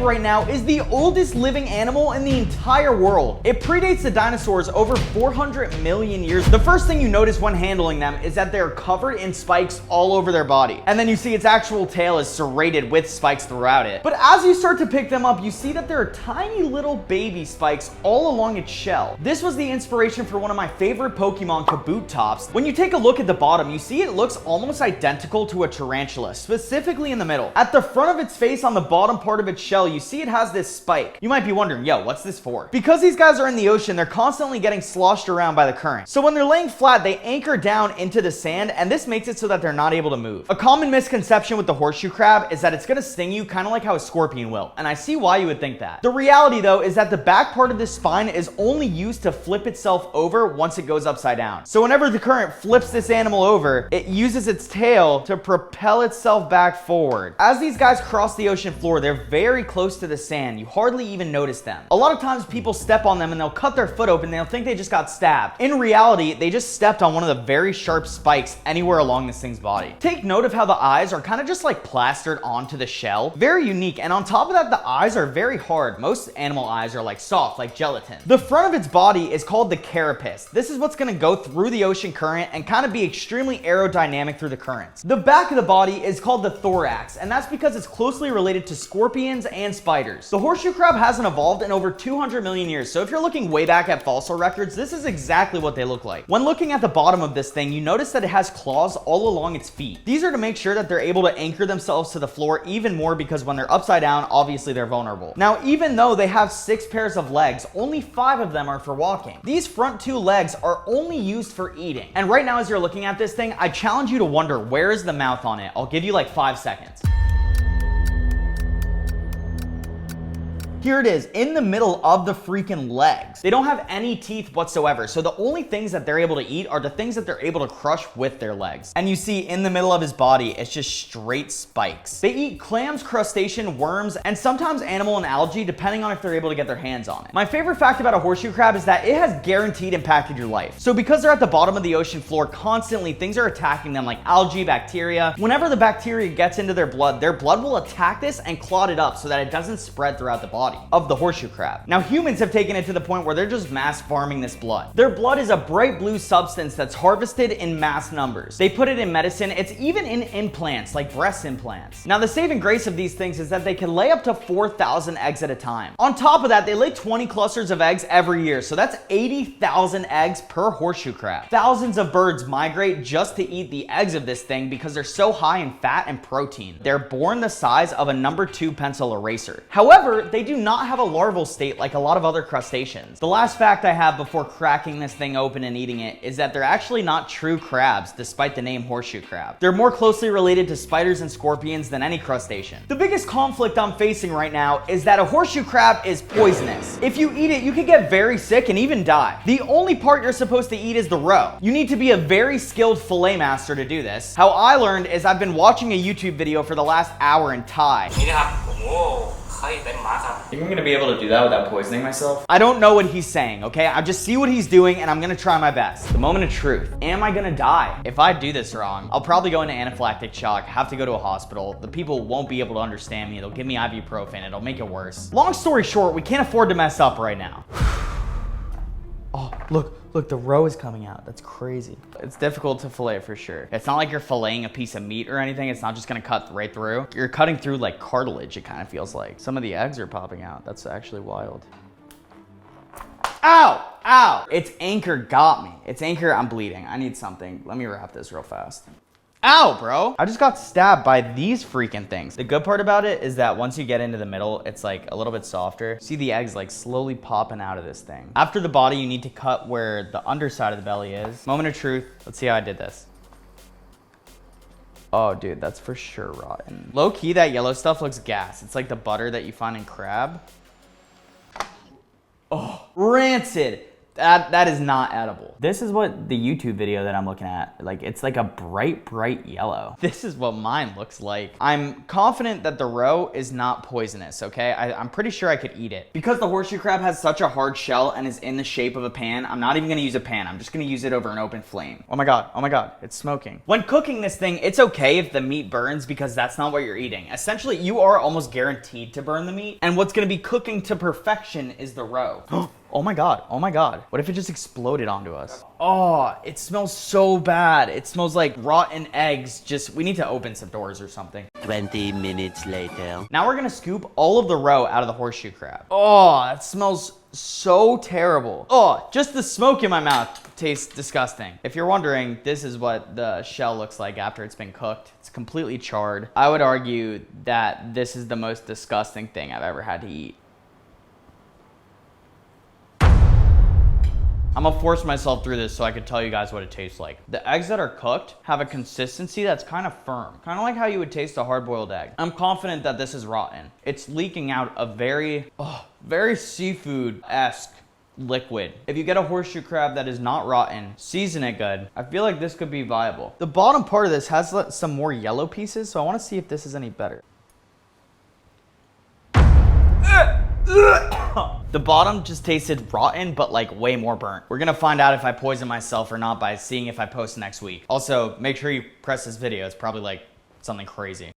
right now is the oldest living animal in the entire world. It predates the dinosaurs over 400 million years. The first thing you notice when handling them is that they're covered in spikes all over their body. And then you see its actual tail is serrated with spikes throughout it. But as you start to pick them up, you see that there are tiny little baby spikes all along its shell. This was the inspiration for one of my favorite Pokemon, Kabutops. When you take a look at the bottom, you see it looks almost identical to a tarantula, specifically in the middle. At the front of its face on the bottom part of its shell, you see it has this spike. You might be wondering, yo, what's this for? Because these guys are in the ocean, they're constantly getting sloshed around by the current. So when they're laying flat, they anchor down into the sand, and this makes it so that they're not able to move. A common misconception with the horseshoe crab is that it's gonna sting you kind of like how a scorpion will, and I see why you would think that. The reality though is that the back part of this spine is only used to flip itself over once it goes upside down. So whenever the current flips this animal over, it uses its tail to propel itself back forward. As these guys cross the ocean floor, they're very close to the sand. You hardly even notice them. A lot of times people step on them and they'll cut their foot open and they'll think they just got stabbed. In reality, they just stepped on one of the very sharp spikes anywhere along this thing's body. Take note of how the eyes are kind of just like plastered onto the shell. Very unique, and on top of that, the eyes are very hard. Most animal eyes are like soft, like gelatin. The front of its body is called the carapace. This is what's gonna go through the ocean current and kind of be extremely aerodynamic through the currents. The back of the body is called the thorax, and that's because it's closely related to scorpions and spiders. The horseshoe crab hasn't evolved in over 200 million years, so if you're looking way back at fossil records, this is exactly what they look like. When looking at the bottom of this thing, you notice that it has claws all along its feet. These are to make sure that they're able to anchor themselves to the floor even more, because when they're upside down, obviously they're vulnerable. Now, even though they have 6 pairs of legs, only 5 of them are for walking. These front 2 legs are only used for eating. And right now, as you're looking at this thing, I challenge you to wonder, where is the mouth on it? I'll give you like 5 seconds. Here it is, in the middle of the freaking legs. They don't have any teeth whatsoever, so the only things that they're able to eat are the things that they're able to crush with their legs. And you see in the middle of his body, it's just straight spikes. They eat clams, crustacean, worms, and sometimes animal and algae, depending on if they're able to get their hands on it. My favorite fact about a horseshoe crab is that it has guaranteed impacted your life. So because they're at the bottom of the ocean floor constantly, things are attacking them like algae, bacteria. Whenever the bacteria gets into their blood will attack this and clot it up so that it doesn't spread throughout the body of the horseshoe crab. Now, humans have taken it to the point where they're just mass farming this blood. Their blood is a bright blue substance that's harvested in mass numbers. They put it in medicine. It's even in implants, like breast implants. Now, the saving grace of these things is that they can lay up to 4,000 eggs at a time. On top of that, they lay 20 clusters of eggs every year, so that's 80,000 eggs per horseshoe crab. Thousands of birds migrate just to eat the eggs of this thing because they're so high in fat and protein. They're born the size of a number 2 pencil eraser. However, they do not have a larval state like a lot of other crustaceans. The last fact I have before cracking this thing open and eating it is that they're actually not true crabs, despite the name horseshoe crab. They're more closely related to spiders and scorpions than any crustacean. The biggest conflict I'm facing right now is that a horseshoe crab is poisonous. If you eat it, you could get very sick and even die. The only part you're supposed to eat is the roe. You need to be a very skilled fillet master to do this. How I learned is I've been watching a YouTube video for the last hour in Thai. Think I'm gonna be able to do that without poisoning myself? I don't know what he's saying, okay? I just see what he's doing and I'm gonna try my best. The moment of truth. Am I gonna die? If I do this wrong, I'll probably go into anaphylactic shock, have to go to a hospital. The people won't be able to understand me. They'll give me ibuprofen. It'll make it worse. Long story short, we can't afford to mess up right now. Oh, look, the roe is coming out. That's crazy. It's difficult to fillet for sure. It's not like you're filleting a piece of meat or anything. It's not just gonna cut right through. You're cutting through like cartilage, it kind of feels like. Some of the eggs are popping out. That's actually wild. Ow! Ow! Its anchor got me. Its anchor, I'm bleeding. I need something. Let me wrap this real fast. Ow, bro. I just got stabbed by these freaking things. The good part about it is that once you get into the middle, it's like a little bit softer. See the eggs like slowly popping out of this thing. After the body, you need to cut where the underside of the belly is. Moment of truth. Let's see how I did this. Oh, dude, that's for sure rotten. Low key, that yellow stuff looks gas. It's like the butter that you find in crab. Oh, rancid. That is not edible. This is what the YouTube video that I'm looking at, like, it's like a bright yellow. This is what mine looks like. I'm confident that the roe is not poisonous, okay? I'm pretty sure I could eat it. Because the horseshoe crab has such a hard shell and is in the shape of a pan, I'm not even gonna use a pan. I'm just gonna use it over an open flame. Oh my God, it's smoking. When cooking this thing, it's okay if the meat burns because that's not what you're eating. Essentially, you are almost guaranteed to burn the meat, and what's gonna be cooking to perfection is the roe. Oh my God. What if it just exploded onto us? Oh, it smells so bad. It smells like rotten eggs. We need to open some doors or something. 20 minutes later. Now we're gonna scoop all of the roe out of the horseshoe crab. Oh, that smells so terrible. Oh, just the smoke in my mouth tastes disgusting. If you're wondering, this is what the shell looks like after it's been cooked. It's completely charred. I would argue that this is the most disgusting thing I've ever had to eat. I'm gonna force myself through this so I could tell you guys what it tastes like. The eggs that are cooked have a consistency that's kind of firm, kind of like how you would taste a hard-boiled egg. I'm confident that this is rotten. It's leaking out a very seafood-esque liquid. If you get a horseshoe crab that is not rotten, season it good. I feel like this could be viable. The bottom part of this has some more yellow pieces, so I want to see if this is any better. The bottom just tasted rotten, but like way more burnt. We're gonna find out if I poison myself or not by seeing if I post next week. Also, make sure you press this video. It's probably like something crazy.